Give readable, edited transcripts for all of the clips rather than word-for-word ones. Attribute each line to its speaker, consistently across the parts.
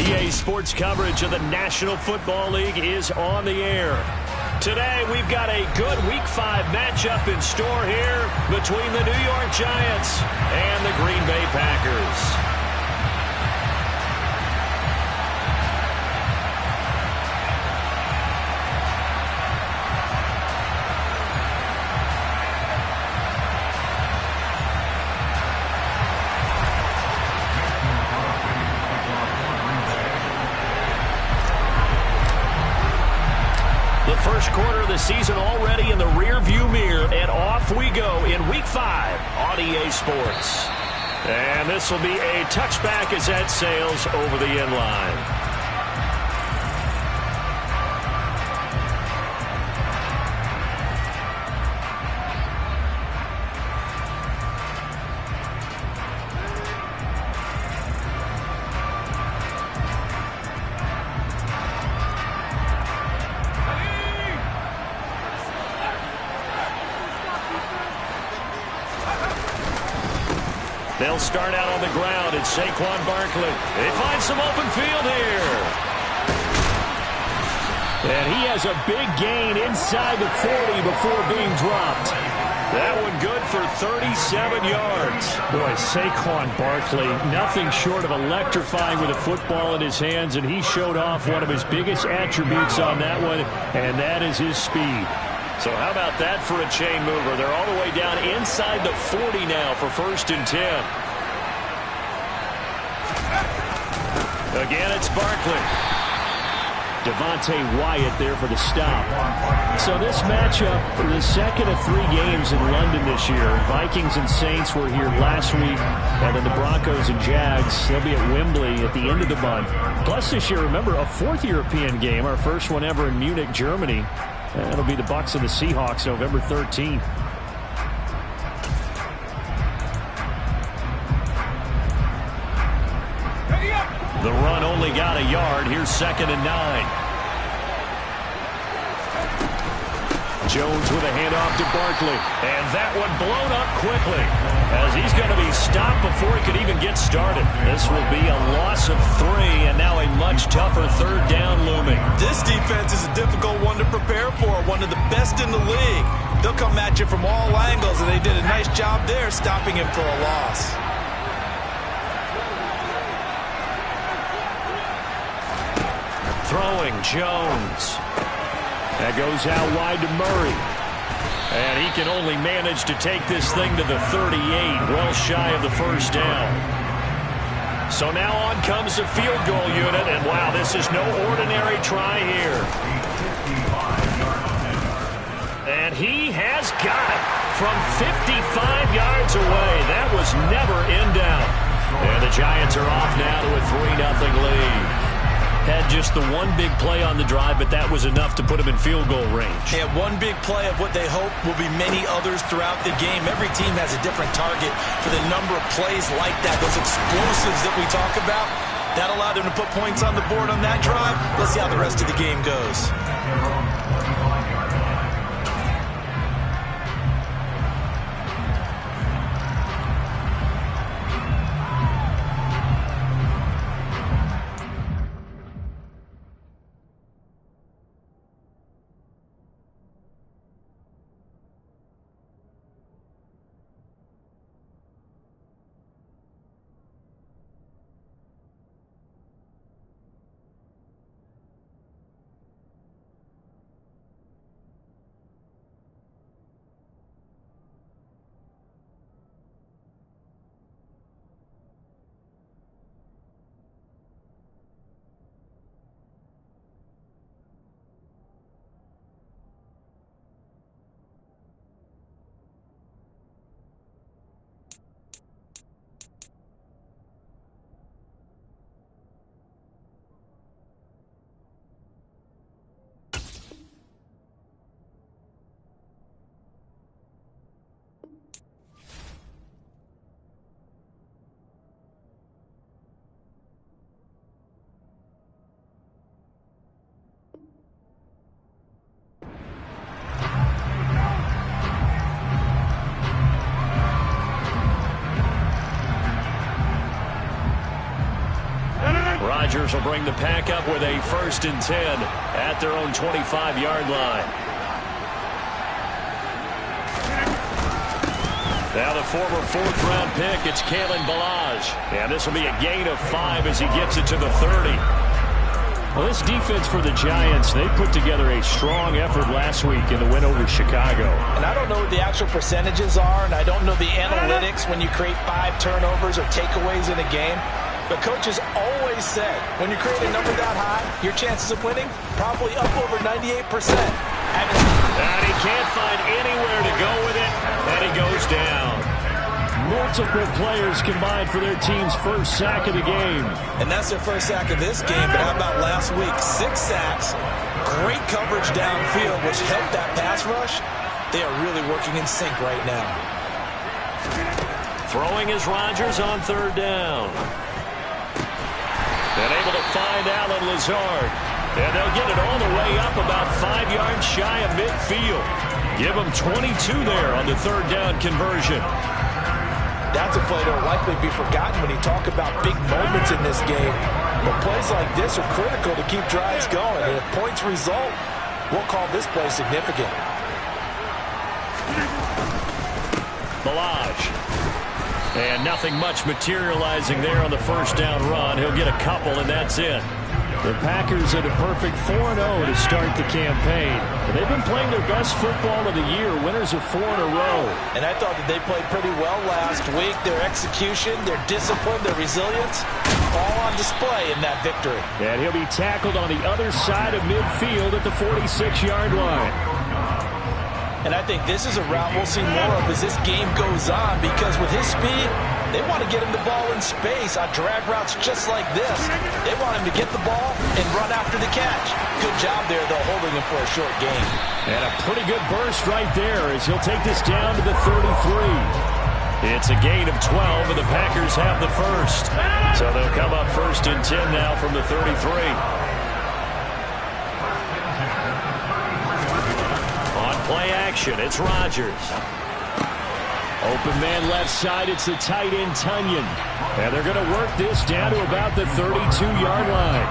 Speaker 1: EA Sports coverage of the National Football League is on the air. Today, we've got a good Week 5 matchup in store here between the New York Giants and the Green Bay Packers. First quarter of the season already in the rear-view mirror, and off we go in Week 5 on EA Sports. And this will be a touchback as that sails over the end line. They'll start out on the ground. It's Saquon Barkley. They find some open field here. And he has a big gain inside the 40 before being dropped. That one good for 37 yards. Boy, Saquon Barkley, nothing short of electrifying with a football in his hands, and he showed off one of his biggest attributes on that one, and that is his speed. So how about that for a chain mover? They're all the way down inside the 40 now for 1st and 10. Again, it's Barkley. Devontae Wyatt there for the stop. So this matchup, the second of 3 games in London this year. Vikings and Saints were here last week, and then the Broncos and Jags, they'll be at Wembley at the end of the month. Plus this year, remember, a 4th European game, our first one ever in Munich, Germany. That'll be the Bucs and the Seahawks November 13th. The run only got a yard. Here's 2nd and 9. Jones with a handoff to Barkley. And that one blown up quickly as he's going to be stopped before he could even get started. This will be a loss of 3 and now a much tougher 3rd down looming.
Speaker 2: This defense is a difficult one to prepare for, one of the best in the league. They'll come at you from all angles, and they did a nice job there stopping him for a loss.
Speaker 1: Throwing Jones. That goes out wide to Murray. And he can only manage to take this thing to the 38, well shy of the 1st down. So now on comes the field goal unit, and wow, this is no ordinary try here. And he has got it from 55 yards away. That was never in doubt. And the Giants are off now to a 3-0 lead. Had just the one big play on the drive, but that was enough to put him in field goal range.
Speaker 2: They had one big play of what they hope will be many others throughout the game. Every team has a different target for the number of plays like that, those explosives that we talk about. That allowed them to put points on the board on that drive. Let's see how the rest of the game goes.
Speaker 1: Rodgers will bring the pack up with a 1st and 10 at their own 25-yard line. Now the former 4th-round pick, it's Kalen Ballage. And this will be a gain of 5 as he gets it to the 30. Well, this defense for the Giants, they put together a strong effort last week in the win over Chicago.
Speaker 2: And I don't know what the actual percentages are, and I don't know the analytics when you create 5 turnovers or takeaways in a game. But coaches always say, when you create a number that high, your chances of winning probably up over 98%.
Speaker 1: And he can't find anywhere to go with it, and he goes down. Multiple players combined for their team's 1st sack of the game.
Speaker 2: And that's their 1st sack of this game, but how about last week? 6 sacks, great coverage downfield, which helped that pass rush. They are really working in sync right now.
Speaker 1: Throwing is Rodgers on 3rd down. And able to find Allen Lazard. And they'll get it all the way up about 5 yards shy of midfield. Give them 22 there on the 3rd down conversion.
Speaker 2: That's a play that will likely be forgotten when you talk about big moments in this game. But plays like this are critical to keep drives going. And if points result, we'll call this play significant.
Speaker 1: Ballage. And nothing much materializing there on the 1st down run. He'll get a couple, and that's it. The Packers at a perfect 4-0 to start the campaign. They've been playing their best football of the year, winners of 4 in a row.
Speaker 2: And I thought that they played pretty well last week. Their execution, their discipline, their resilience, all on display in that victory.
Speaker 1: And he'll be tackled on the other side of midfield at the 46-yard line.
Speaker 2: And I think this is a route we'll see more of as this game goes on, because with his speed, they want to get him the ball in space on drag routes just like this. They want him to get the ball and run after the catch. Good job there, though, holding him for a short gain.
Speaker 1: And a pretty good burst right there as he'll take this down to the 33. It's a gain of 12, and the Packers have the 1st. So they'll come up 1st and 10 now from the 33. Play action, it's Rodgers. Open man left side, it's the tight end Tunyon. And they're going to work this down to about the 32-yard line.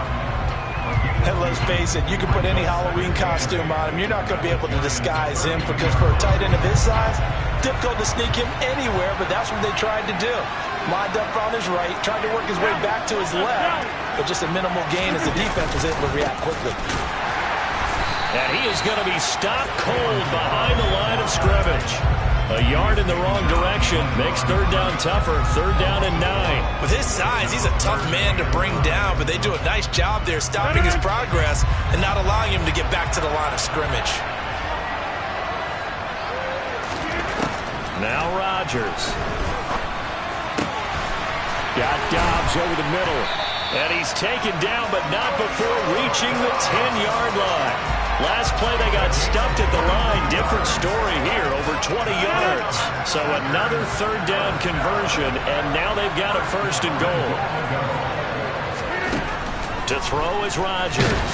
Speaker 2: And let's face it, you can put any Halloween costume on him. You're not going to be able to disguise him, because for a tight end of his size, difficult to sneak him anywhere, but that's what they tried to do. Lined up on his right, tried to work his way back to his left, but just a minimal gain as the defense was able to react quickly.
Speaker 1: And he is going to be stopped cold behind the line of scrimmage. A yard in the wrong direction makes 3rd down tougher. 3rd down and 9.
Speaker 2: With his size, he's a tough man to bring down, but they do a nice job there stopping his progress and not allowing him to get back to the line of scrimmage.
Speaker 1: Now Rodgers. Got Dobbs over the middle. And he's taken down, but not before reaching the 10-yard line. Last play, they got stuffed at the line. Different story here, over 20 yards. So another 3rd down conversion, and now they've got a 1st and goal. To throw is Rodgers.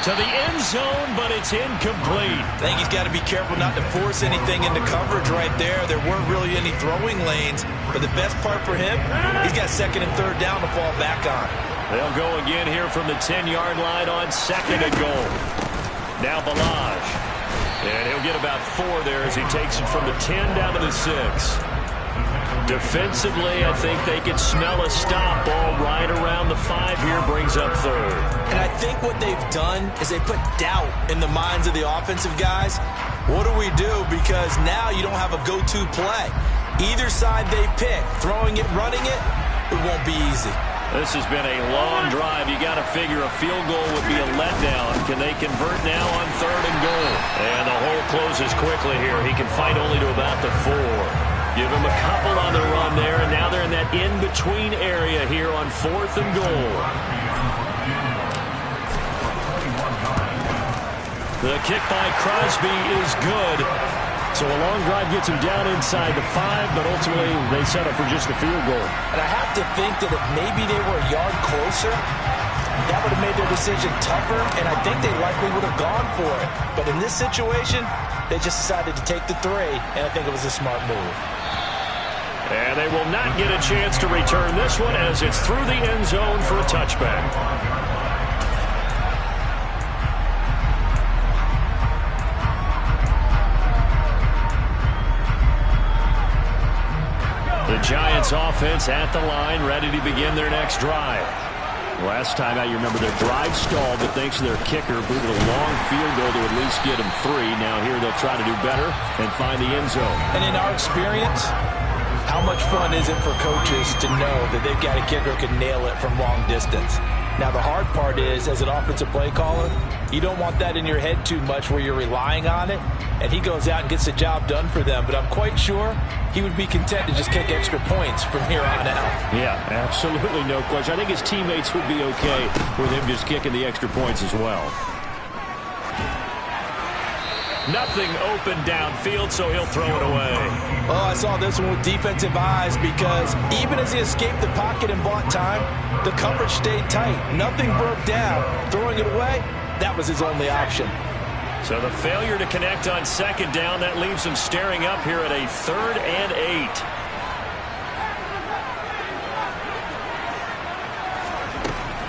Speaker 1: To the end zone, but it's incomplete.
Speaker 2: I think he's got to be careful not to force anything into coverage right there. There weren't really any throwing lanes, but the best part for him, he's got 2nd and 3rd down to fall back on.
Speaker 1: They'll go again here from the 10-yard line on 2nd and goal. Now Ballage. And he'll get about 4 there as he takes it from the 10 down to the 6. Defensively, I think they can smell a stop ball right around the 5 here, brings up 3rd.
Speaker 2: And I think what they've done is they put doubt in the minds of the offensive guys. What do we do? Because now you don't have a go-to play. Either side they pick, throwing it, running it, it won't be easy.
Speaker 1: This has been a long drive. You got to figure a field goal would be a letdown. Can they convert now on 3rd and goal? And the hole closes quickly here. He can fight only to about the 4. Give him a couple on the run there, and now they're in that in-between area here on 4th and goal. The kick by Crosby is good. So a long drive gets him down inside the 5, but ultimately they settle for just a field goal.
Speaker 2: And I have to think that if maybe they were a yard closer, that would have made their decision tougher, and I think they likely would have gone for it. But in this situation, they just decided to take the 3, and I think it was a smart move.
Speaker 1: And they will not get a chance to return this one as it's through the end zone for a touchback. The Giants offense at the line, ready to begin their next drive. Last time out, you remember their drive stalled, but thanks to their kicker, booted a long field goal to at least get them 3. Now here they'll try to do better and find the end zone.
Speaker 2: And in our experience, how much fun is it for coaches to know that they've got a kicker who can nail it from long distance? Now, the hard part is, as an offensive play caller, you don't want that in your head too much where you're relying on it, and he goes out and gets the job done for them. But I'm quite sure he would be content to just kick extra points from here on out.
Speaker 1: Yeah, absolutely no question. I think his teammates would be okay with him just kicking the extra points as well. Nothing open downfield, so he'll throw it away.
Speaker 2: Oh, I saw this one with defensive eyes because even as he escaped the pocket and bought time, the coverage stayed tight. Nothing broke down. Throwing it away, that was his only option.
Speaker 1: So the failure to connect on second down, that leaves him staring up here at a 3rd and 8.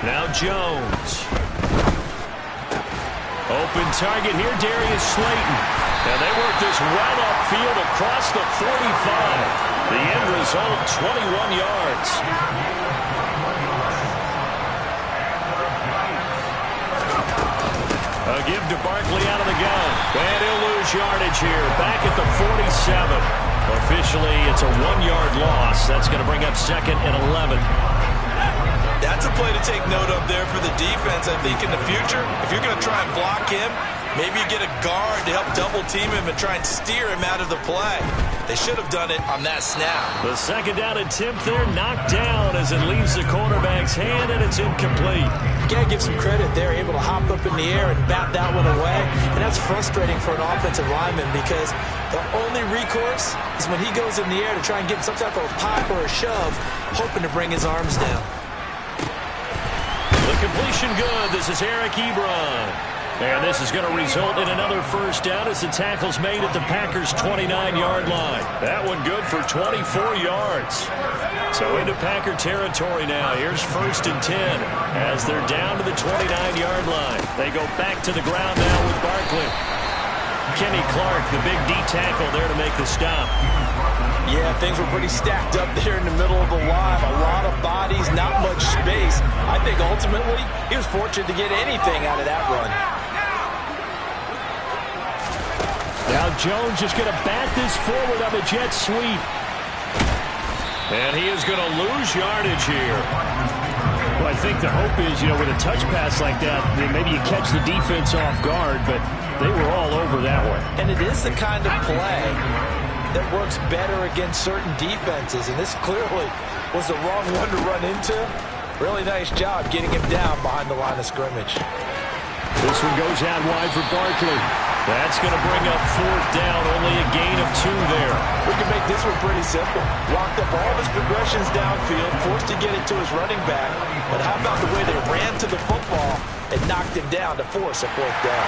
Speaker 1: Now Jones. Open target here, Darius Slayton. And they work this well upfield across the 45. The end result, 21 yards. A give to Barkley out of the gun. And he'll lose yardage here, back at the 47. Officially, it's a 1-yard loss. That's going to bring up 2nd and 11.
Speaker 2: That's a play to take note of there for the defense. I think in the future, if you're going to try and block him, maybe you get a guard to help double team him and try and steer him out of the play. They should have done it on that snap.
Speaker 1: The second down attempt there knocked down as it leaves the quarterback's hand, and it's incomplete.
Speaker 2: You got to give some credit. They're able to hop up in the air and bat that one away. And that's frustrating for an offensive lineman because the only recourse is when he goes in the air to try and get some type of a pop or a shove, hoping to bring his arms down.
Speaker 1: The completion good. This is Eric Ebron. And this is going to result in another first down as the tackle's made at the Packers' 29-yard line. That one good for 24 yards. So into Packer territory now. Here's 1st and 10 as they're down to the 29-yard line. They go back to the ground now with Barkley. Kenny Clark, the big D tackle there to make the stop.
Speaker 2: Yeah, things were pretty stacked up there in the middle of the line. A lot of bodies, not much space. I think ultimately he was fortunate to get anything out of that run.
Speaker 1: Now Jones just going to bat this forward on a jet sweep. And he is going to lose yardage here. Well, I think the hope is, with a touch pass like that, maybe you catch the defense off guard, but they were all over that one.
Speaker 2: And it is the kind of play that works better against certain defenses, and this clearly was the wrong one to run into. Really nice job getting him down behind the line of scrimmage.
Speaker 1: This one goes out wide for Barkley. That's going to bring up 4th down, only a gain of 2 there.
Speaker 2: We can make this one pretty simple. Locked up all of his progressions downfield, forced to get it to his running back. But how about the way they ran to the football and knocked him down to force a 4th down?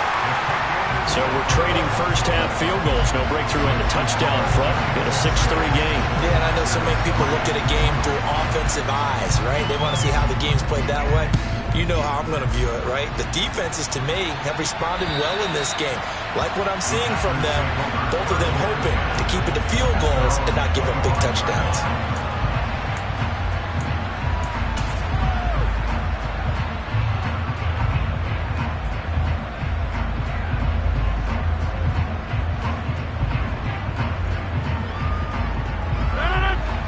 Speaker 1: So we're trading first-half field goals. No breakthrough on the touchdown front in a 6-3 game.
Speaker 2: Yeah, and I know so many people look at a game through offensive eyes, right? They want to see how the game's played that way. You know how I'm going to view it, right? The defenses, to me, have responded well in this game. Like what I'm seeing from them, both of them hoping to keep it to field goals and not give up big touchdowns.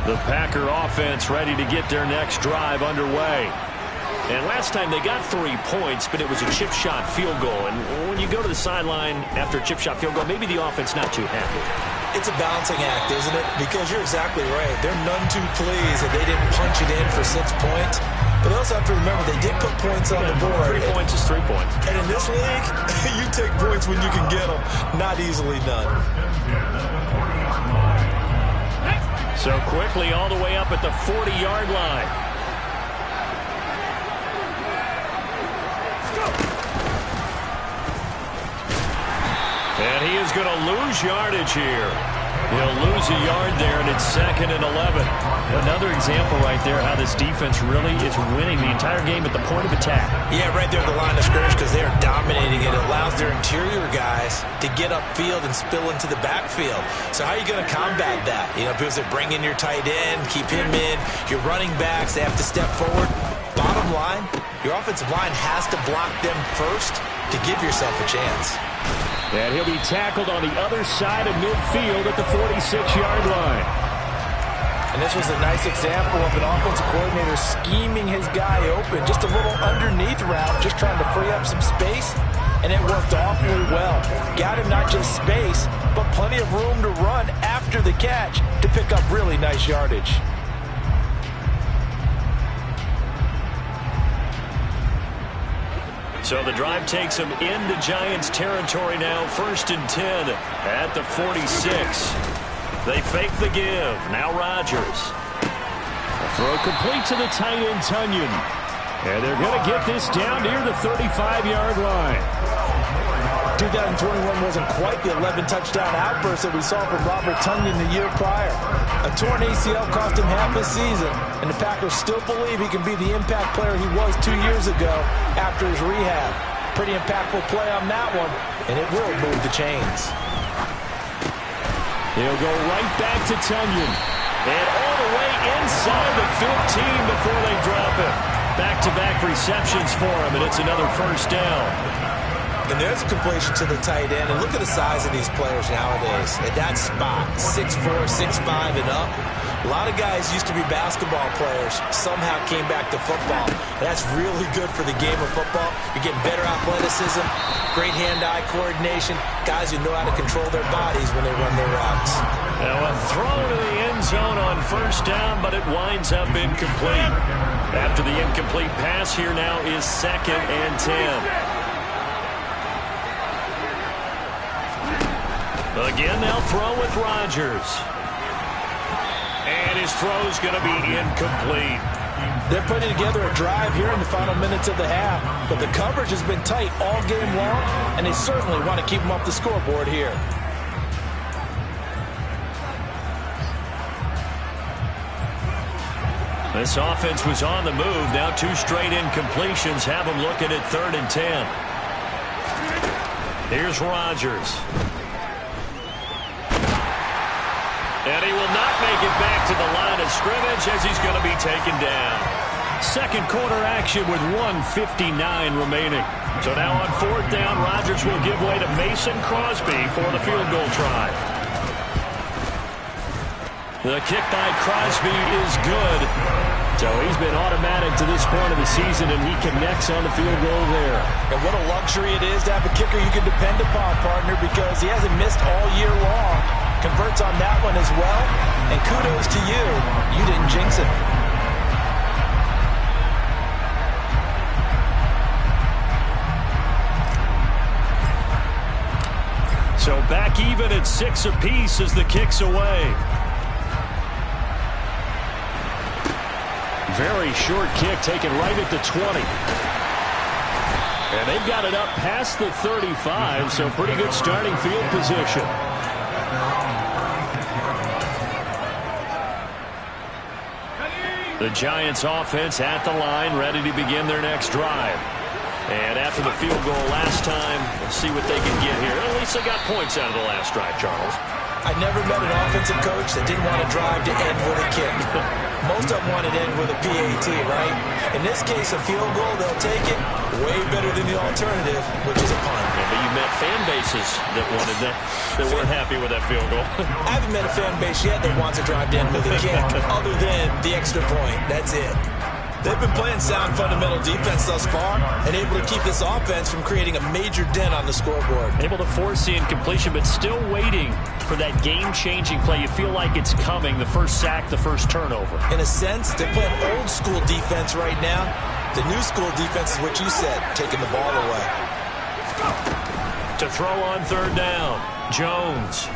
Speaker 1: The Packer offense ready to get their next drive underway. And last time they got 3 points, but it was a chip shot field goal. And when you go to the sideline after a chip shot field goal, maybe the offense not too happy.
Speaker 2: It's a balancing act, isn't it? Because you're exactly right. They're none too pleased that they didn't punch it in for 6 points. But also have to remember, they did put points on the board.
Speaker 1: 3 points is 3 points.
Speaker 2: And in this league, you take points when you can get them. Not easily done.
Speaker 1: So quickly all the way up at the 40-yard line. And he is going to lose yardage here. He'll lose a yard there, and it's 2nd and 11. Another example right there how this defense really is winning the entire game at the point of attack.
Speaker 2: Yeah, right there at the line of scrimmage because they are dominating it. It allows their interior guys to get upfield and spill into the backfield. So how are you going to combat that? You know, people say bring in your tight end, keep him in. Your running backs, they have to step forward. Bottom line, your offensive line has to block them first to give yourself a chance.
Speaker 1: And he'll be tackled on the other side of midfield at the 46-yard line.
Speaker 2: And this was a nice example of an offensive coordinator scheming his guy open. Just a little underneath route, just trying to free up some space. And it worked awfully well. Got him not just space, but plenty of room to run after the catch to pick up really nice yardage.
Speaker 1: So the drive takes them into Giants territory now. 1st and 10 at the 46. They fake the give. Now Rodgers. A throw complete to the tight end, Tonyan. And they're going to get this down near the 35-yard line.
Speaker 2: 2021 wasn't quite the 11-touchdown outburst that we saw from Robert Tonyan the year prior. A torn ACL cost him half his season, and the Packers still believe he can be the impact player he was 2 years ago after his rehab. Pretty impactful play on that one, and it will move the chains.
Speaker 1: He'll go right back to Tonyan. And all the way inside the 15 before they drop him. Back-to-back receptions for him, and it's another 1st down.
Speaker 2: And there's a completion to the tight end. And look at the size of these players nowadays. At that spot, 6'4", 6'5", and up. A lot of guys used to be basketball players. Somehow came back to football. And that's really good for the game of football. You're getting better athleticism, great hand-eye coordination. Guys who know how to control their bodies when they run their routes.
Speaker 1: Now a throw to the end zone on 1st down, but it winds up incomplete. After the incomplete pass, here now is 2nd and 10. Again, they'll throw with Rodgers. And his throw's going to be incomplete.
Speaker 2: They're putting together a drive here in the final minutes of the half, but the coverage has been tight all game long, and they certainly want to keep them off the scoreboard here.
Speaker 1: This offense was on the move. Now 2 straight incompletions have them looking at 3rd and 10. Here's Rodgers. And he will not make it back to the line of scrimmage as he's going to be taken down. 2nd quarter action with 1:59 remaining. So now on 4th down, Rodgers will give way to Mason Crosby for the field goal try. The kick by Crosby is good. So he's been automatic to this point of the season, and he connects on the field goal there.
Speaker 2: And what a luxury it is to have a kicker you can depend upon, partner, because he hasn't missed all year long. Converts on that one as well. And kudos to you. You didn't jinx it.
Speaker 1: So back even at 6 apiece as the kick's away. Very short kick taken right at the 20. And they've got it up past the 35, so pretty good starting field position. The Giants offense at the line, ready to begin their next drive. And after the field goal last time, let's see what they can get here. At least they got points out of the last drive, Charles.
Speaker 2: I never met an offensive coach that didn't want to drive to end with a kick. Most of them want to end with a PAT, right? In this case, a field goal, they'll take it. Way better than the alternative, which is a punt.
Speaker 1: Yeah, but you met fan bases that wanted that, that weren't happy with that field goal.
Speaker 2: I haven't met a fan base yet that wants to drive to end with a kick, other than the extra point. That's it. They've been playing sound fundamental defense thus far and able to keep this offense from creating a major dent on the scoreboard.
Speaker 1: Able to force the incompletion, but still waiting for that game-changing play. You feel like it's coming, the first sack, the first turnover.
Speaker 2: In a sense, they're playing old-school defense right now. The new-school defense is what you said, taking the ball away.
Speaker 1: To throw on 3rd down, Jones.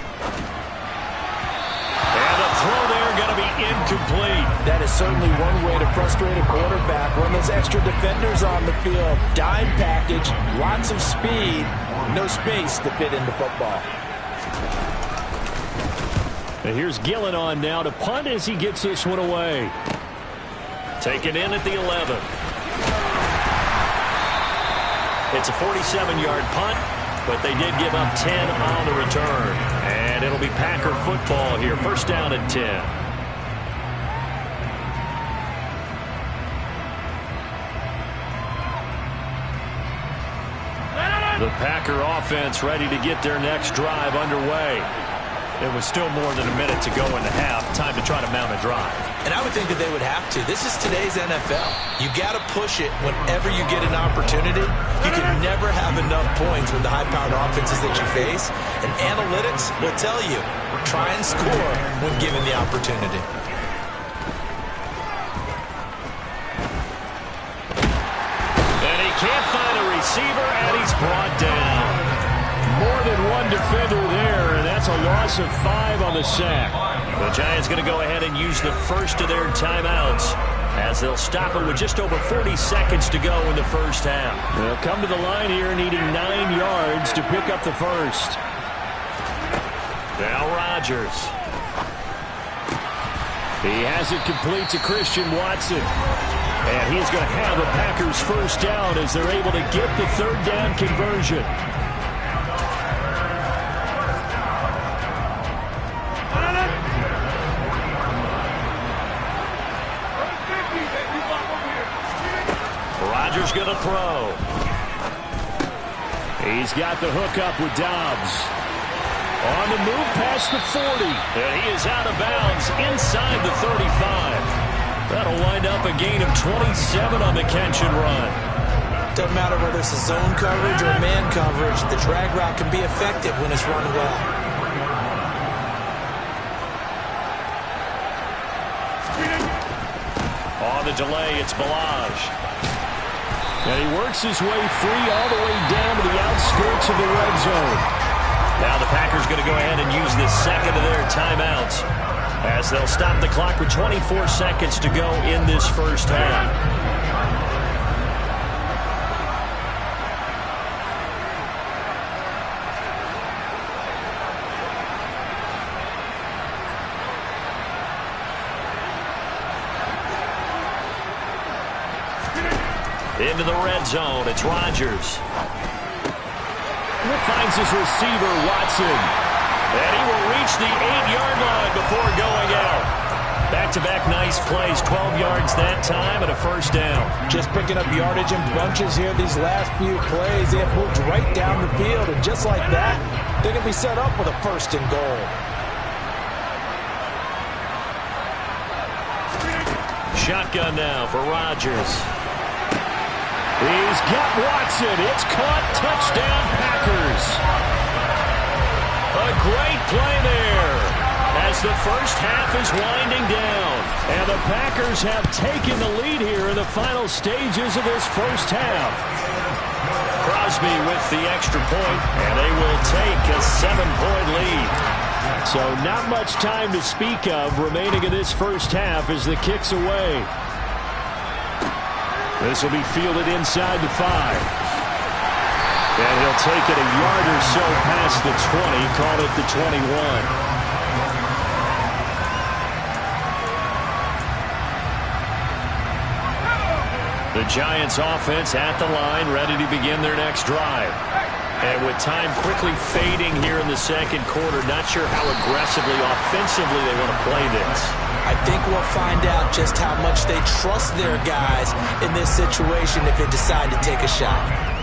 Speaker 1: And the throw there going to be incomplete.
Speaker 2: That is certainly one way to frustrate a quarterback. Run those extra defenders on the field. Dime package, lots of speed, no space to fit into football.
Speaker 1: And here's Gillen on now to punt as he gets this one away. Taken in at the 11. It's a 47-yard punt, but they did give up 10 on the return. And it'll be Packer football here. First down at 10. The Packer offense ready to get their next drive underway. There was still more than a minute to go in the half. Time to try to mount a drive.
Speaker 2: And I would think that they would have to. This is today's NFL. You got to push it whenever you get an opportunity. You can never have enough points with the high-powered offenses that you face. And analytics will tell you, try and score when given the opportunity.
Speaker 1: And he can't find a receiver, and he's brought down. More than one defender there, and that's a loss of 5 on the sack. The Giants going to go ahead and use the first of their timeouts as they'll stop it with just over 40 seconds to go in the first half. They'll come to the line here needing 9 yards to pick up the first. Now Rodgers. He has it complete to Christian Watson. And he's going to have a Packers first down as they're able to get the third down conversion. Rodgers going to throw. He's got the hook up with Dobbs. On the move past the 40. And he is out of bounds inside the 35. That'll wind up a gain of 27 on the catch and run.
Speaker 2: Doesn't matter whether it's a zone coverage or man coverage. The drag route can be effective when it's run well.
Speaker 1: On the delay, it's Balaj. And he works his way free all the way down to the outskirts of the red zone. Now the Packers going to go ahead and use the second of their timeouts as they'll stop the clock with 24 seconds to go in this first half. Into the red zone, it's Rodgers. Finds his receiver, Watson. And he will reach the 8-yard line before going out. Back-to-back nice plays, 12 yards that time and a first down.
Speaker 3: Just picking up yardage in bunches here these last few plays. They have moved right down the field, and just like that, they can be set up with a first and goal.
Speaker 1: Shotgun now for Rodgers. He's got Watson. It's caught. Touchdown, Packers. A great play there as the first half is winding down. And the Packers have taken the lead here in the final stages of this first half. Crosby with the extra point, and they will take a 7-point lead. So not much time to speak of remaining in this first half as the kick's away. This will be fielded inside the 5. And he'll take it a yard or so past the 20, call it the 21. The Giants offense at the line, ready to begin their next drive. And with time quickly fading here in the second quarter, not sure how aggressively, offensively they want to play this.
Speaker 2: I think we'll find out just how much they trust their guys in this situation if they decide to take a shot.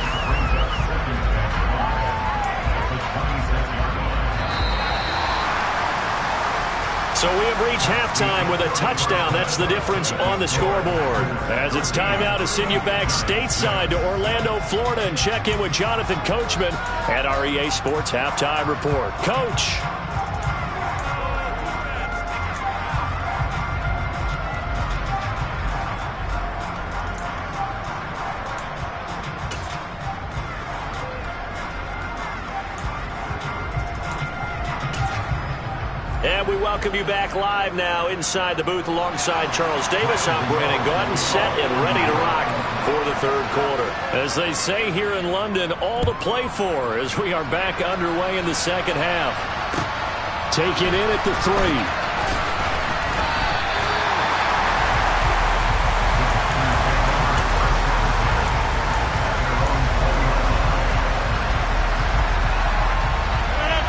Speaker 1: So we have reached halftime with a touchdown. That's the difference on the scoreboard. As it's time now to send you back stateside to Orlando, Florida, and check in with Jonathan Coachman at our EA Sports Halftime Report. Coach. And we welcome you back live now inside the booth alongside Charles Davis. I'm Brandon Gaudin, set and ready to rock for the third quarter. As they say here in London, all to play for as we are back underway in the second half. Taken in at the 3.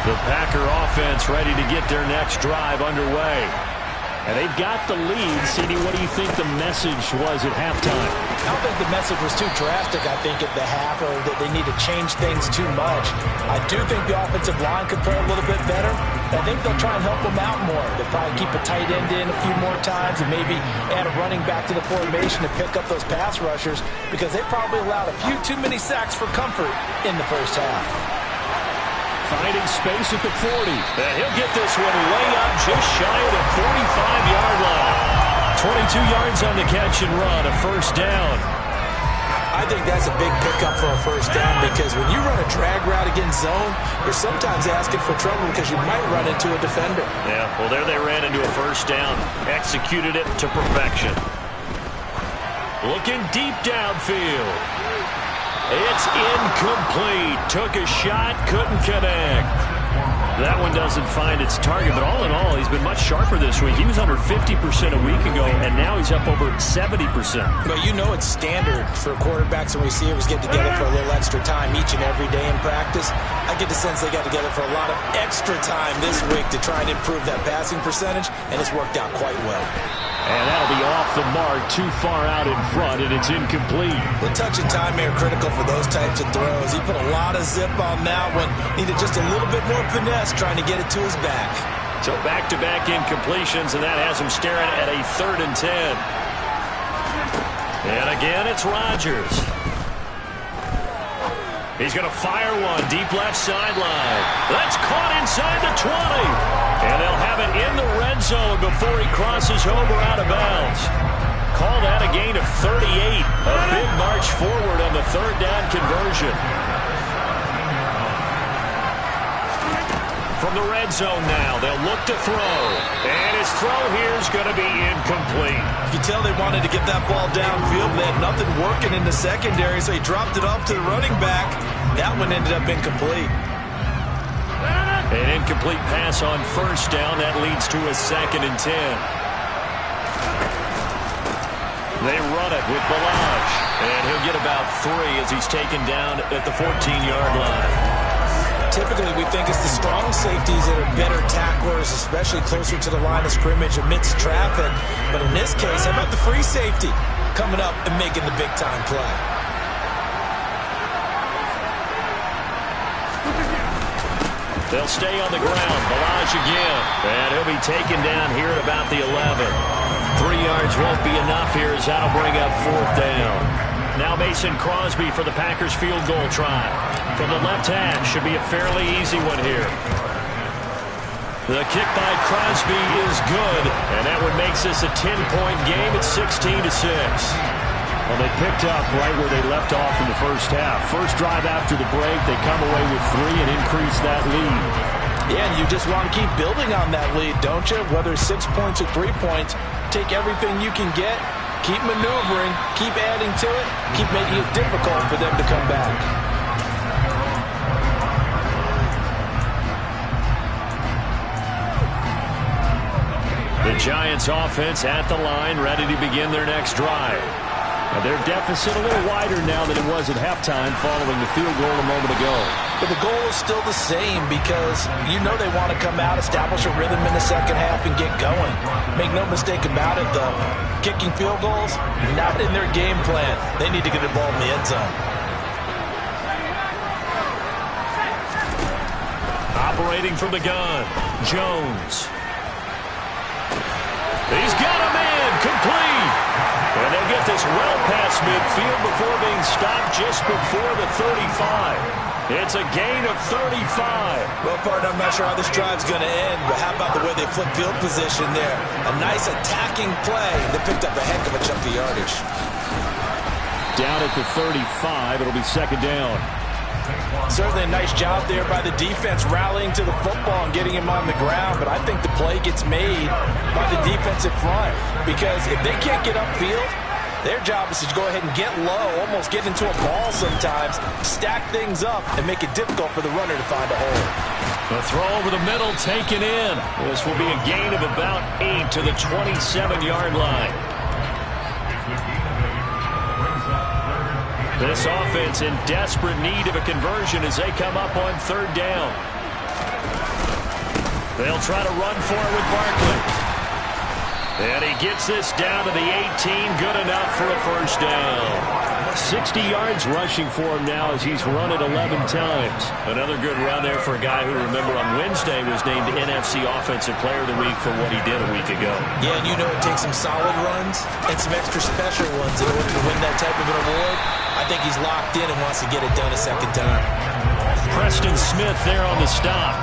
Speaker 1: The Packer offense ready to get their next drive underway. And they've got the lead. CD, what do you think the message was at halftime?
Speaker 3: I don't think the message was too drastic, I think, at the half, or that they need to change things too much. I do think the offensive line could play a little bit better. I think they'll try and help them out more. They'll probably keep a tight end in a few more times and maybe add a running back to the formation to pick up those pass rushers, because they probably allowed a few too many sacks for comfort in the first half.
Speaker 1: Finding space at the 40. And he'll get this one way up just shy of the 45-yard line. 22 yards on the catch and run, a first down.
Speaker 3: I think that's a big pickup for a first down, because when you run a drag route against zone, you're sometimes asking for trouble because you might run into a defender.
Speaker 1: Yeah, well, there they ran into a first down. Executed it to perfection. Looking deep downfield. It's incomplete. Took a shot, couldn't connect. That one doesn't find its target, but all in all, he's been much sharper this week. He was under 50% a week ago, and now he's up over 70%.
Speaker 3: But you know it's standard for quarterbacks and receivers get together for a little extra time each and every day in practice. I get the sense they got together for a lot of extra time this week to try and improve that passing percentage, and it's worked out quite well.
Speaker 1: And that'll be off the mark, too far out in front, and it's incomplete.
Speaker 3: The touch and time are critical for those types of throws. He put a lot of zip on that one. Needed just a little bit more finesse trying to get it to his back.
Speaker 1: So back-to-back incompletions, and that has him staring at a 3rd and 10. And again, it's Rodgers. He's going to fire one deep left sideline. That's caught inside the 20. And they'll have it in the red zone before he crosses over out of bounds. Call that a gain of 38. A big march forward on the 3rd down conversion. From the red zone now, they'll look to throw. And his throw here is going to be incomplete.
Speaker 2: You can tell they wanted to get that ball downfield. They had nothing working in the secondary, so he dropped it off to the running back. That one ended up incomplete.
Speaker 1: An incomplete pass on first down. That leads to a 2nd and 10. They run it with Balaj. And he'll get about 3 as he's taken down at the 14-yard line.
Speaker 3: Typically, we think it's the strong safeties that are better tacklers, especially closer to the line of scrimmage amidst traffic. But in this case, how about the free safety coming up and making the big-time play?
Speaker 1: They'll stay on the ground. Balaj again. And he'll be taken down here at about the 11. 3 yards won't be enough here as that'll bring up 4th down. Now Mason Crosby for the Packers field goal try. From the left hash, should be a fairly easy one here. The kick by Crosby is good, and that one makes this a 10-point game at 16-6. Well, they picked up right where they left off in the first half. First drive after the break, they come away with 3 and increase that lead.
Speaker 3: Yeah, and you just want to keep building on that lead, don't you? Whether it's 6 points or 3 points, take everything you can get, keep maneuvering, keep adding to it, keep making it difficult for them to come back.
Speaker 1: The Giants offense at the line, ready to begin their next drive. Their deficit a little wider now than it was at halftime following the field goal a moment ago.
Speaker 3: But the goal is still the same, because you know they want to come out, establish a rhythm in the second half, and get going. Make no mistake about it, though. Kicking field goals, not in their game plan. They need to get the ball in the end zone.
Speaker 1: Operating from the gun, Jones. He's got a man, complete. And they'll get this well past midfield before being stopped just before the 35. It's a gain of 35.
Speaker 2: Well, partner, I'm not sure how this drive's going to end, but how about the way they flip field position there? A nice attacking play. They picked up a heck of a chunk of yardage.
Speaker 1: Down at the 35, it'll be 2nd down.
Speaker 3: Certainly a nice job there by the defense rallying to the football and getting him on the ground, but I think the play gets made by the defensive front, because if they can't get upfield, their job is to go ahead and get low, almost get into a ball sometimes, stack things up, and make it difficult for the runner to find a hole.
Speaker 1: The throw over the middle taken in. This will be a gain of about 8 to the 27-yard line. This offense in desperate need of a conversion as they come up on third down. They'll try to run for it with Barkley. And he gets this down to the 18. Good enough for a first down. 60 yards rushing for him now as he's run it 11 times. Another good run there for a guy who, remember, on Wednesday was named NFC Offensive Player of the Week for what he did a week ago.
Speaker 3: Yeah, and you know it takes some solid runs and some extra special ones in order to win that type of an award. I think he's locked in and wants to get it done a second time.
Speaker 1: Preston Smith there on the stop.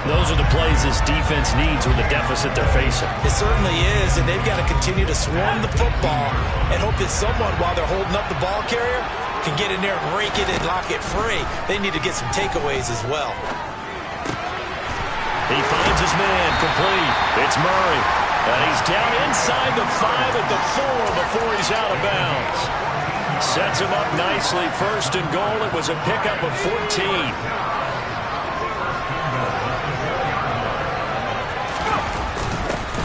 Speaker 1: Those are the plays this defense needs with the deficit they're facing.
Speaker 3: It certainly is, and they've got to continue to swarm the football and hope that someone, while they're holding up the ball carrier, can get in there and rake it and lock it free. They need to get some takeaways as well.
Speaker 1: He finds his man complete. It's Murray. And he's down inside the 5 at the 4 before he's out of bounds. Sets him up nicely. First and goal. It was a pickup of 14.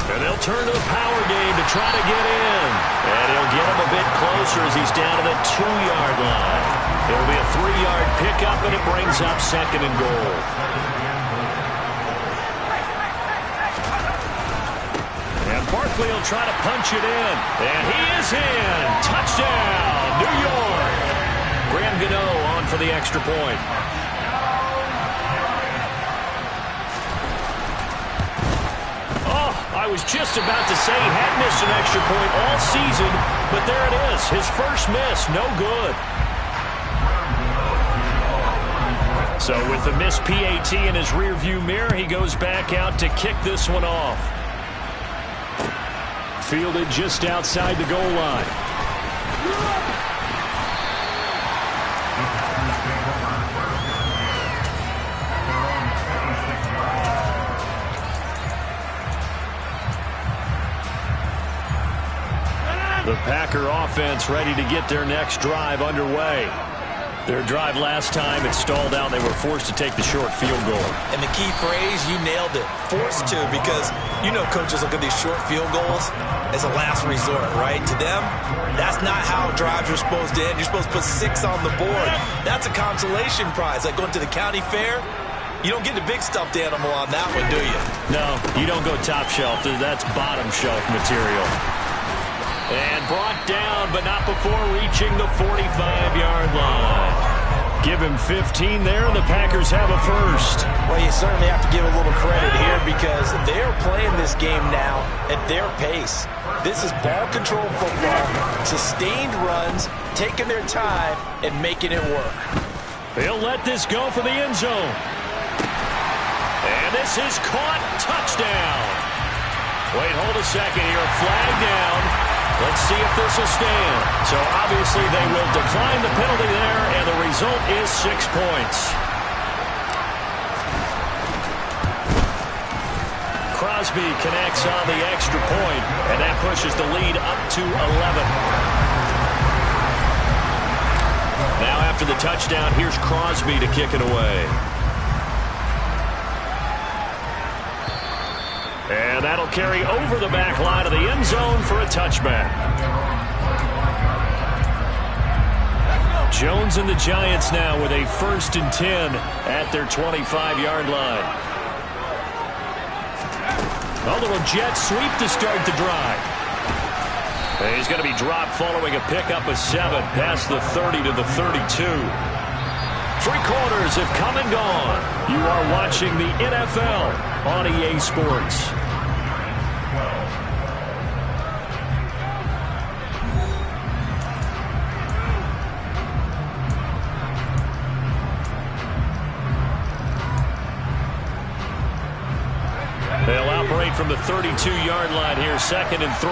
Speaker 1: And they'll turn to the power game to try to get in. And he'll get him a bit closer as he's down to the 2-yard line. It'll be a 3-yard pickup, and it brings up second and goal. And Barkley will try to punch it in. And he is in. Touchdown, New York. Graham Gano on for the extra point. I was just about to say he had missed an extra point all season, but there it is. His first miss, no good. So with the missed PAT in his rearview mirror, he goes back out to kick this one off. Fielded just outside the goal line. The Packer offense ready to get their next drive underway. Their drive last time, it stalled out. They were forced to take the short field goal.
Speaker 3: And the key phrase, you nailed it. Forced to, because you know coaches look at these short field goals as a last resort, right? To them, that's not how drives are supposed to end. You're supposed to put 6 on the board. That's a consolation prize. Like going to the county fair, you don't get the big stuffed animal on that one, do you?
Speaker 1: No, you don't go top shelf. That's bottom shelf material. And brought down, but not before reaching the 45-yard line. Give him 15 there, and the Packers have a first.
Speaker 3: Well, you certainly have to give a little credit here because they're playing this game now at their pace. This is ball control football, sustained runs, taking their time, and making it work.
Speaker 1: They'll let this go for the end zone. And this is caught. Touchdown. Wait, hold a second here. Flag down. Let's see if this will stand. So obviously they will decline the penalty there, and the result is 6 points. Crosby connects on the extra point, and that pushes the lead up to 11. Now after the touchdown, here's Crosby to kick it away. And that'll carry over the back line of the end zone for a touchback. Jones and the Giants now with a 1st and 10 at their 25-yard line. A little jet sweep to start the drive. And he's going to be dropped following a pickup of 7 past the 30 to the 32. 3 quarters have come and gone. You are watching the NFL on EA Sports. They'll operate from the 32-yard line here, 2nd and 3.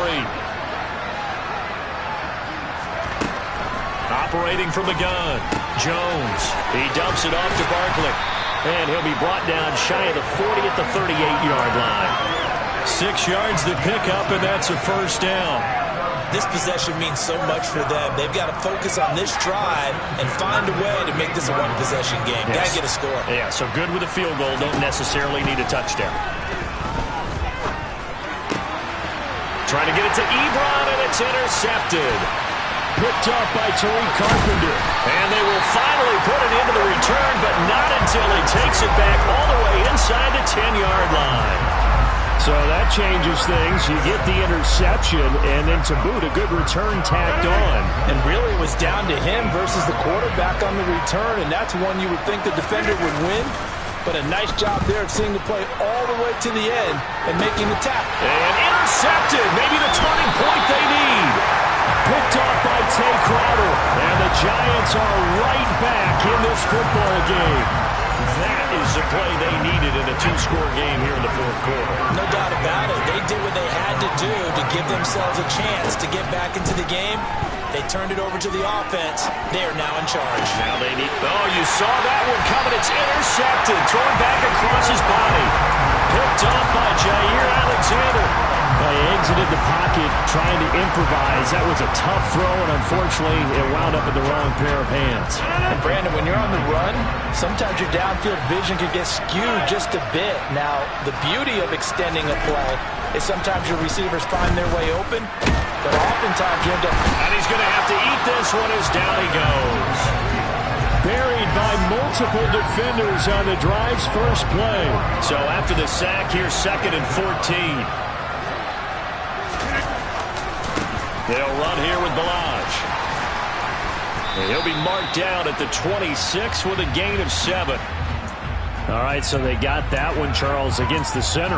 Speaker 1: Operating from the gun, Jones. He dumps it off to Barkley. And he'll be brought down shy of the 40 at the 38-yard line. 6 yards to pick up, and that's a first down.
Speaker 3: this possession means so much for them. They've got to focus on this drive and find a way to make this a one-possession game.
Speaker 1: Yes.
Speaker 3: Got to get a score.
Speaker 1: Yeah, so good with a field goal. Don't necessarily need a touchdown. Trying to get it to Ebron, and it's intercepted. Picked up by Tariq Carpenter. And they will finally put it into the return, but not until he takes it back all the way inside the 10-yard line. So that changes things. You get the interception, and then to boot, a good return tacked on.
Speaker 3: And really, it was down to him versus the quarterback on the return, and that's one you would think the defender would win. But a nice job there of seeing the play all the way to the end and making the tackle.
Speaker 1: And intercepted. Maybe the turning point they need. Picked off by Tay Crowder. And the Giants are right back in this football game. That is the play they needed in a two-score game here in the fourth quarter.
Speaker 3: No doubt about it. They did what they had to do to give themselves a chance to get back into the game. They turned it over to the offense. They are now in charge.
Speaker 1: Now they need... Oh, you saw that one coming. It's intercepted. Thrown back across his body. Picked off by Jair Alexander. They exited the pocket trying to improvise. That was a tough throw, and unfortunately, it wound up in the wrong pair of hands.
Speaker 3: And Brandon, when you're on the run, sometimes your downfield vision can get skewed just a bit. Now, the beauty of extending a play is sometimes your receivers find their way open, but oftentimes you end up...
Speaker 1: And he's going to have to eat this one as down he goes. Buried by multiple defenders on the drive's first play. So after the sack, here's 2nd and 14. They'll run here with Balaj. And he'll be marked down at the 26 with a gain of 7. All right, so they got that one, Charles, against the center.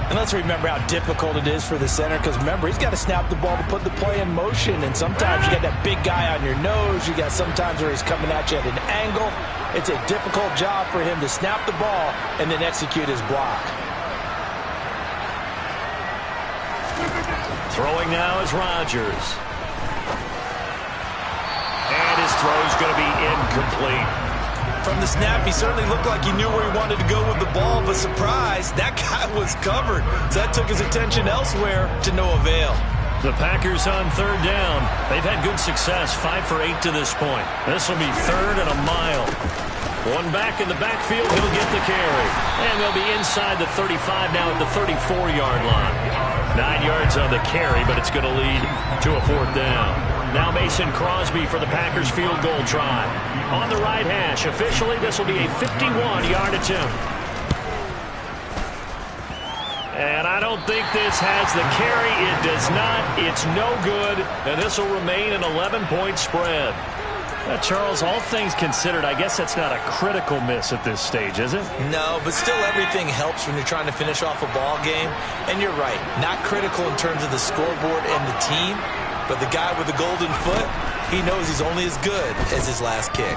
Speaker 3: And let's remember how difficult it is for the center, because remember, he's got to snap the ball to put the play in motion, and sometimes you got that big guy on your nose. You got sometimes where he's coming at you at an angle. It's a difficult job for him to snap the ball and then execute his block.
Speaker 1: Throwing now is Rodgers. And his throw's going to be incomplete.
Speaker 2: From the snap, he certainly looked like he knew where he wanted to go with the ball, but surprise, that guy was covered. So that took his attention elsewhere to no avail.
Speaker 1: The Packers on 3rd down. They've had good success, 5 for 8 to this point. This will be 3rd and a mile. One back in the backfield, he'll get the carry. And they'll be inside the 35 now at the 34-yard line. 9 yards on the carry, but it's going to lead to a 4th down. Now Mason Crosby for the Packers field goal try. On the right hash, officially this will be a 51-yard attempt. And I don't think this has the carry. It does not. It's no good. And this will remain an 11-point spread. Charles, all things considered, I guess that's not a critical miss at this stage, is it?
Speaker 2: No, but still everything helps when you're trying to finish off a ball game. And you're right, not critical in terms of the scoreboard and the team, but the guy with the golden foot, he knows he's only as good as his last kick.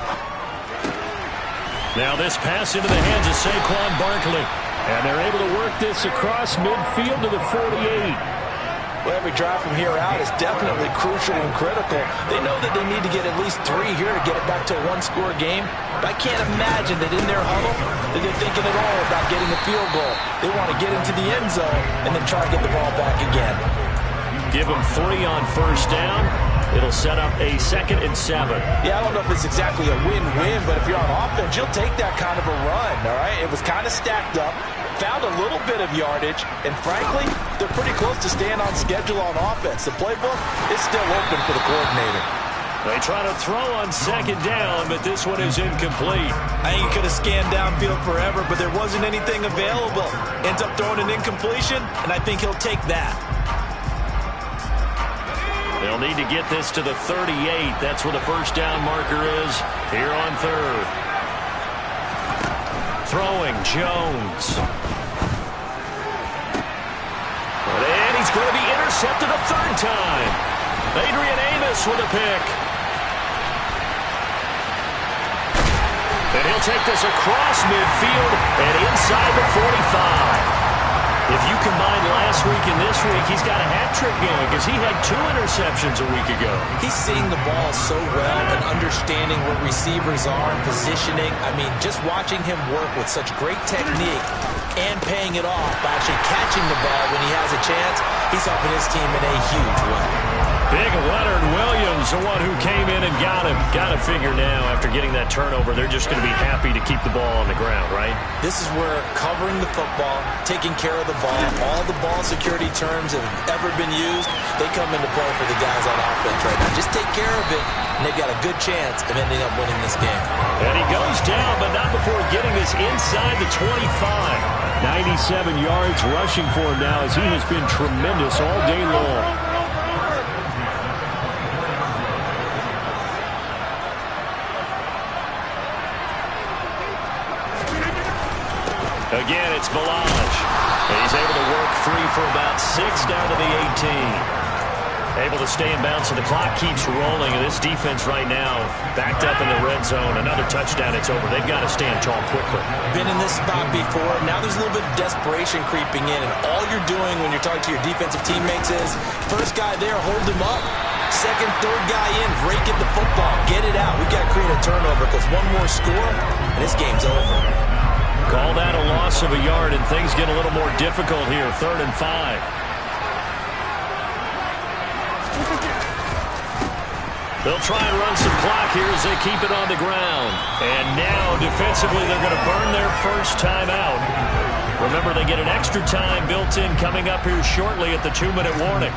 Speaker 1: Now this pass into the hands of Saquon Barkley. And they're able to work this across midfield to the 48.
Speaker 3: Well, every drive from here out is definitely crucial and critical. They know that they need to get at least 3 here to get it back to a one-score game. But I can't imagine that in their huddle that they're thinking at all about getting a field goal. They want to get into the end zone and then try to get the ball back again.
Speaker 1: Give them 3 on 1st down. It'll set up a 2nd and 7.
Speaker 3: Yeah, I don't know if it's exactly a win-win, but if you're on offense, you'll take that kind of a run, all right? It was kind of stacked up. Found a little bit of yardage, and frankly, they're pretty close to staying on schedule on offense. The playbook is still open for the coordinator.
Speaker 1: They try to throw on 2nd down, but this one is incomplete.
Speaker 2: I think he could have scanned downfield forever, but there wasn't anything available. Ends up throwing an incompletion, and I think he'll take that.
Speaker 1: They'll need to get this to the 38. That's where the 1st down marker is here on 3rd. Throwing, Jones. And he's going to be intercepted a 3rd time. Adrian Amos with a pick. And he'll take this across midfield and inside the 45. If you combine last week and this week, he's got a hat-trick going because he had 2 interceptions a week ago.
Speaker 2: He's seeing the ball so well and understanding where receivers are and positioning. I mean, just watching him work with such great technique and paying it off by actually catching the ball when he has a chance, he's helping his team in a huge way.
Speaker 1: Big Leonard Williams, the one who came in and got him. Got to figure now, after getting that turnover, they're just going to be happy to keep the ball on the ground, right?
Speaker 3: This is where covering the football, taking care of the ball, all the ball security terms that have ever been used, they come into play for the guys on offense right now. Just take care of it, and they've got a good chance of ending up winning this game.
Speaker 1: And he goes down, but not before getting this inside the 25. 97 yards rushing for him now, as he has been tremendous all day long. Again, it's Ballage. He's able to work free for about 6 down to the 18. Able to stay in bounds, so the clock keeps rolling. And this defense right now, backed up in the red zone. Another touchdown, it's over. They've got to stand tall quickly.
Speaker 3: Been in this spot before. Now there's a little bit of desperation creeping in. And all you're doing when you're talking to your defensive teammates is, first guy there, hold him up. Second, third guy in, break at the football. Get it out. We've got to create a turnover, because one more score, and this game's over.
Speaker 1: Call that a loss of a yard, and things get a little more difficult here. 3rd and 5. They'll try and run some clock here as they keep it on the ground. And now, defensively, they're going to burn their first time out. Remember, they get an extra time built in coming up here shortly at the 2-minute warning.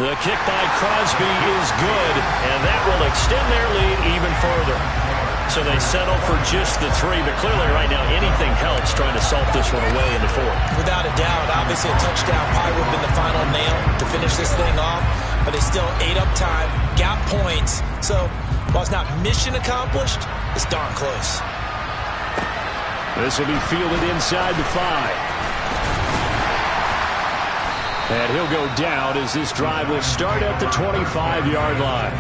Speaker 1: The kick by Crosby is good, and that will extend their lead even further. So they settle for just the 3, but clearly right now anything helps trying to salt this one away in the 4th.
Speaker 3: Without a doubt, obviously a touchdown probably would have been the final nail to finish this thing off, but they still ate up time, got points. So while it's not mission accomplished, it's darn close.
Speaker 1: This will be fielded inside the 5. And he'll go down as this drive will start at the 25-yard line.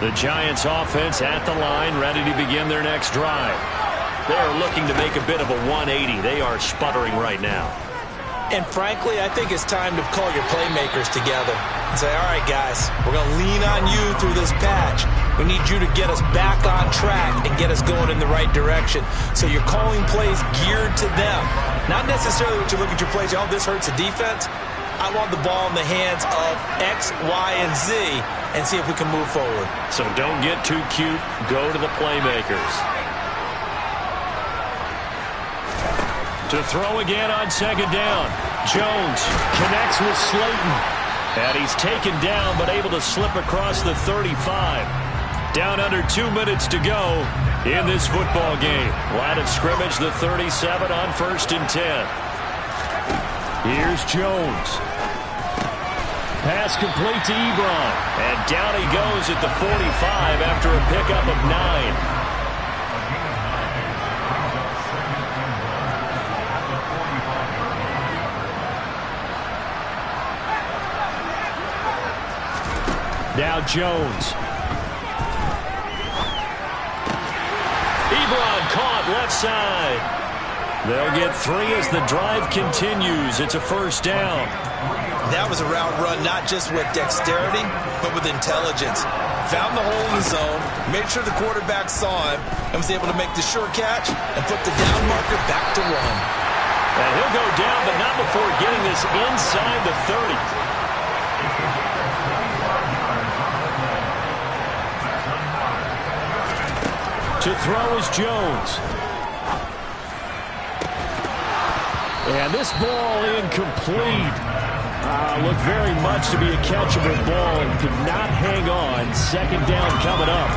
Speaker 1: The Giants offense at the line, ready to begin their next drive. They are looking to make a bit of a 180. They are sputtering right now.
Speaker 3: And frankly, I think it's time to call your playmakers together and say, all right, guys, we're going to lean on you through this patch. We need you to get us back on track and get us going in the right direction. So you're calling plays geared to them. Not necessarily what you look at your plays, oh, this hurts the defense. I want the ball in the hands of X, Y, and Z and see if we can move forward.
Speaker 1: So don't get too cute. Go to the playmakers. To throw again on 2nd down. Jones connects with Slayton. And he's taken down, but able to slip across the 35. Down under 2 minutes to go in this football game. Line of scrimmage, the 37 on 1st and 10. Here's Jones. Pass complete to Ebron. And down he goes at the 45 after a pickup of 9. Now Jones. Ebron caught left side. They'll get 3 as the drive continues. It's a 1st down.
Speaker 3: That was a route run not just with dexterity, but with intelligence. Found the hole in the zone, made sure the quarterback saw him, and was able to make the short catch and put the down marker back to 1.
Speaker 1: And he'll go down, but not before getting this inside the 30. To throw is Jones. And this ball incomplete. Looked very much to be a catchable ball and could not hang on. 2nd down coming up.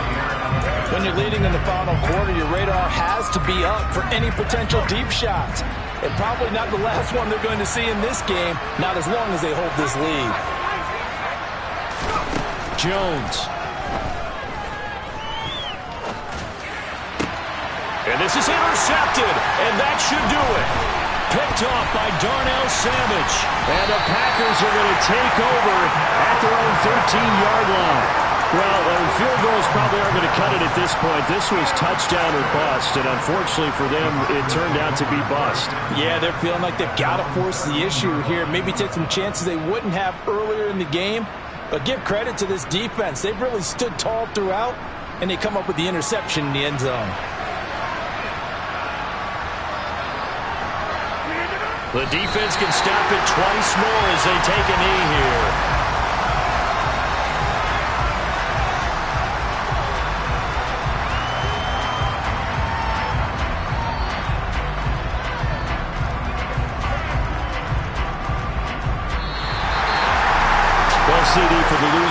Speaker 3: When you're leading in the final quarter, your radar has to be up for any potential deep shots. And probably not the last one they're going to see in this game, not as long as they hold this lead.
Speaker 1: Jones. And this is intercepted, and that should do it. Picked off by Darnell Savage. And the Packers are going to take over at their own 13-yard line. Well, field goals probably aren't going to cut it at this point. This was touchdown or bust, and unfortunately for them, it turned out to be bust.
Speaker 3: Yeah, they're feeling like they've got to force the issue here. Maybe take some chances they wouldn't have earlier in the game. But give credit to this defense. They've really stood tall throughout, and they come up with the interception in the end zone.
Speaker 1: The defense can stop it twice more as they take a knee here. CD for the lose.